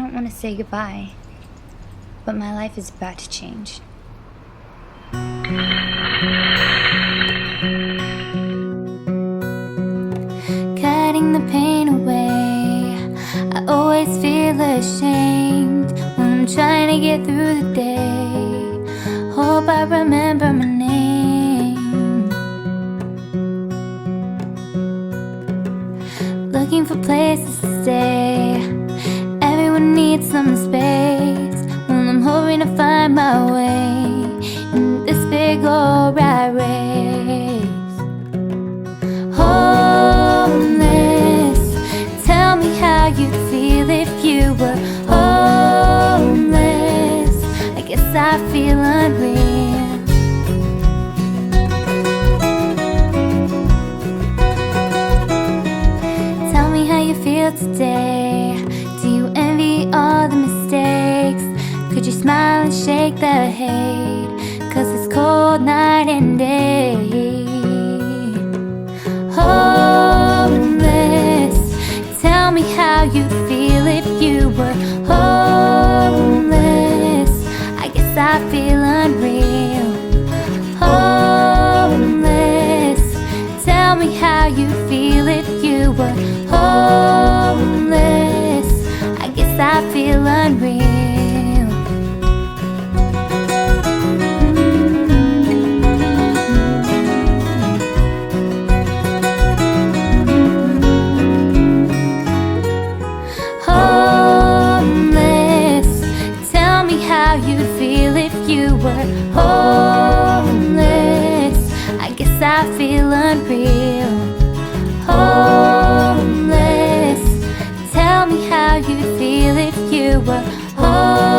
don't want to say goodbye, but my life is about to change. Cutting the pain away, I always feel ashamed when I'm trying to get through the day. Hope I remember my name. Looking for places to stay, everyone needs some space. Well, I'm hoping to find my way in this big old rat race. Homeless, tell me how you'd feel if you were homeless. I guess I feel unreal. Tell me how you feel today. Do you envy all the mistakes? Could you smile and shake the hate? 'Cause it's cold night and day. Homeless, tell me how you'd feel if you were homeless. I guess I feel unreal. Homeless, tell me how you'd feel if you were homeless. I guess I feel unreal. You'd feel if you were homeless. I guess I feel unreal. Homeless, tell me how you'd feel if you were homeless.